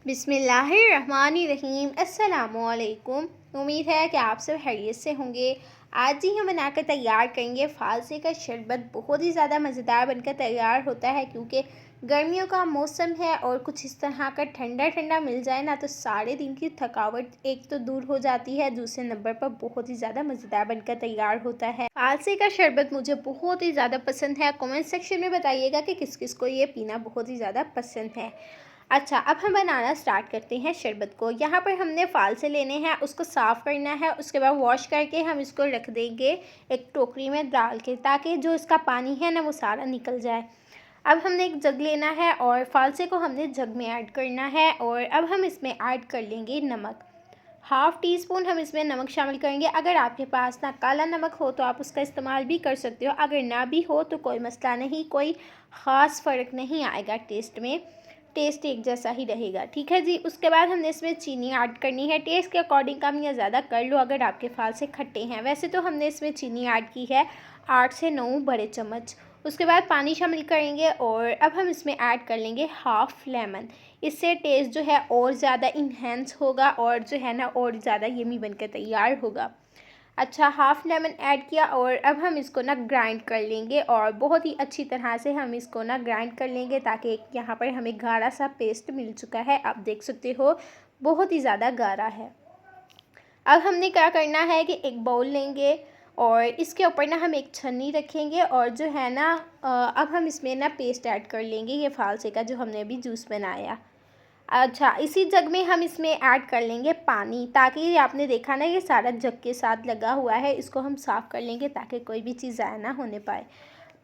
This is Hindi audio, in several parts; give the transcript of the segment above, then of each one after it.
बिस्मिल्लाहिर्रहमानिर्रहीम। अस्सलामुअलैकुम। उम्मीद है कि आप सब खैरियत से होंगे। आज ही हम बनाकर तैयार करेंगे फालसे का शरबत। बहुत ही ज़्यादा मज़ेदार बनकर तैयार होता है क्योंकि गर्मियों का मौसम है और कुछ इस तरह का ठंडा ठंडा मिल जाए ना तो सारे दिन की थकावट एक तो दूर हो जाती है, दूसरे नंबर पर बहुत ही ज़्यादा मज़ेदार बनकर तैयार होता है। फालसे का शरबत मुझे बहुत ही ज़्यादा पसंद है। कमेंट सेक्शन में बताइएगा कि किस किस को ये पीना बहुत ही ज़्यादा पसंद है। अच्छा, अब हम बनाना स्टार्ट करते हैं शरबत को। यहाँ पर हमने फालसे लेने हैं, उसको साफ़ करना है। उसके बाद वॉश करके हम इसको रख देंगे एक टोकरी में डाल के, ताकि जो इसका पानी है ना वो सारा निकल जाए। अब हमने एक जग लेना है और फालसे को हमने जग में ऐड करना है। और अब हम इसमें ऐड कर लेंगे नमक। हाफ़ टी स्पून हम इसमें नमक शामिल करेंगे। अगर आपके पास ना काला नमक हो तो आप उसका इस्तेमाल भी कर सकते हो, अगर ना भी हो तो कोई मसला नहीं, कोई ख़ास फ़र्क नहीं आएगा टेस्ट में, टेस्ट एक जैसा ही रहेगा। ठीक है जी। उसके बाद हमने इसमें चीनी ऐड करनी है। टेस्ट के अकॉर्डिंग कम या ज़्यादा कर लो अगर आपके फालसे खट्टे हैं। वैसे तो हमने इसमें चीनी ऐड की है 8 से 9 बड़े चम्मच। उसके बाद पानी शामिल करेंगे और अब हम इसमें ऐड कर लेंगे हाफ़ लेमन। इससे टेस्ट जो है और ज़्यादा इन्हेंस होगा और जो है ना और ज़्यादा यमी बनकर तैयार होगा। अच्छा, हाफ़ लेमन ऐड किया और अब हम इसको ना ग्राइंड कर लेंगे और बहुत ही अच्छी तरह से हम इसको ना ग्राइंड कर लेंगे, ताकि यहाँ पर हमें गाढ़ा सा पेस्ट मिल चुका है। आप देख सकते हो बहुत ही ज़्यादा गाढ़ा है। अब हमने क्या करना है कि एक बाउल लेंगे और इसके ऊपर ना हम एक छन्नी रखेंगे और जो है ना अब हम इसमें ना पेस्ट ऐड कर लेंगे, ये फालसे का जो हमने अभी जूस बनाया। अच्छा, इसी जग में हम इसमें ऐड कर लेंगे पानी, ताकि ये आपने देखा ना ये सारा जग के साथ लगा हुआ है, इसको हम साफ़ कर लेंगे ताकि कोई भी चीज़ ज़ाया ना होने पाए।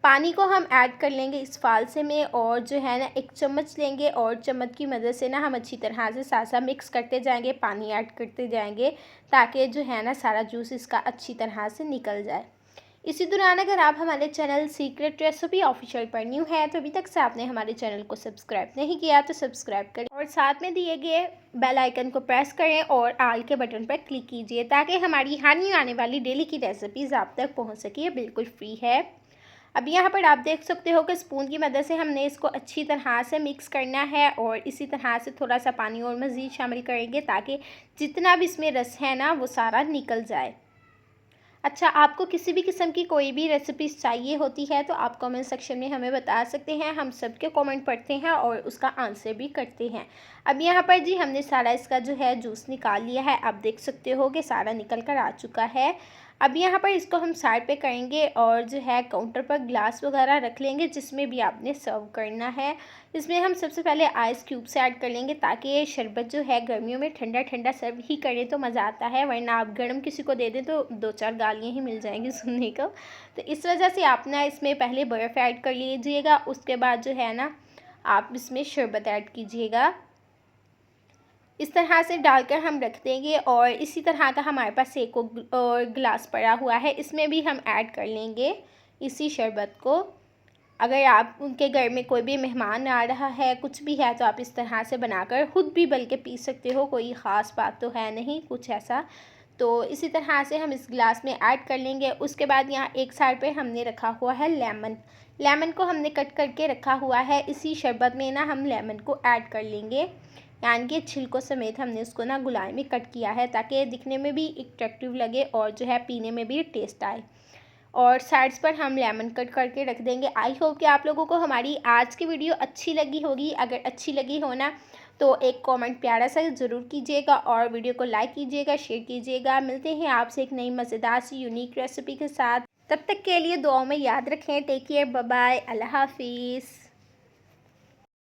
पानी को हम ऐड कर लेंगे इस फालसे में और जो है ना एक चम्मच लेंगे और चम्मच की मदद से ना हम अच्छी तरह से साथ साथ मिक्स करते जाएंगे, पानी ऐड करते जाएंगे, ताकि जो है ना सारा जूस इसका अच्छी तरह से निकल जाए। इसी दौरान अगर आप हमारे चैनल सीक्रेट रेसिपी ऑफिशियल पर न्यू है तो अभी तक से आपने हमारे चैनल को सब्सक्राइब नहीं किया तो सब्सक्राइब करें और साथ में दिए गए बेल आइकन को प्रेस करें और आल के बटन पर क्लिक कीजिए, ताकि हमारी हर न्यू आने वाली डेली की रेसिपीज़ आप तक पहुंच सके। बिल्कुल फ्री है। अब यहाँ पर आप देख सकते हो कि स्पून की मदद से हमने इसको अच्छी तरह से मिक्स करना है और इसी तरह से थोड़ा सा पानी और मज़ीद शामिल करेंगे, ताकि जितना भी इसमें रस है ना वो सारा निकल जाए। अच्छा, आपको किसी भी किस्म की कोई भी रेसिपीज़ चाहिए होती है तो आप कमेंट सेक्शन में हमें बता सकते हैं, हम सबके कमेंट पढ़ते हैं और उसका आंसर भी करते हैं। अब यहाँ पर जी हमने सारा इसका जो है जूस निकाल लिया है। आप देख सकते हो कि सारा निकल कर आ चुका है। अब यहाँ पर इसको हम साइड पे करेंगे और जो है काउंटर पर ग्लास वगैरह रख लेंगे जिसमें भी आपने सर्व करना है। इसमें हम सबसे पहले आइस क्यूब्स ऐड कर लेंगे, ताकि ये शरबत जो है गर्मियों में ठंडा ठंडा सर्व ही करें तो मज़ा आता है, वरना आप गर्म किसी को दे दें तो 2-4 गालियाँ ही मिल जाएंगी सुनने को। तो इस वजह से आप ना इसमें पहले बर्फ़ ऐड कर लीजिएगा, उसके बाद जो है ना आप इसमें शरबत ऐड कीजिएगा। इस तरह से डालकर हम रख देंगे और इसी तरह का हमारे पास एक और गिलास पड़ा हुआ है, इसमें भी हम ऐड कर लेंगे इसी शरबत को। अगर आप उनके घर में कोई भी मेहमान आ रहा है, कुछ भी है, तो आप इस तरह से बनाकर खुद भी बल्कि पी सकते हो, कोई ख़ास बात तो है नहीं कुछ ऐसा। तो इसी तरह से हम इस गिलास में ऐड कर लेंगे। उसके बाद यहाँ एक साइड पे हमने रखा हुआ है लेमन। लेमन को हमने कट करके रखा हुआ है। इसी शरबत में ना हम लेमन को ऐड कर लेंगे, यानी कि छिलकों समेत हमने उसको ना गुलाई में कट किया है, ताकि दिखने में भी अट्रैक्टिव लगे और जो है पीने में भी टेस्ट आए। और साइड्स पर हम लेमन कट करके रख देंगे। आई होप कि आप लोगों को हमारी आज की वीडियो अच्छी लगी होगी। अगर अच्छी लगी हो ना तो एक कमेंट प्यारा सा ज़रूर कीजिएगा और वीडियो को लाइक कीजिएगा, शेयर कीजिएगा। मिलते हैं आपसे एक नई मज़ेदार सी यूनिक रेसिपी के साथ। तब तक के लिए दुआओं में याद रखें। टेक केयर, बाय बाय, अल्लाह हाफिज़।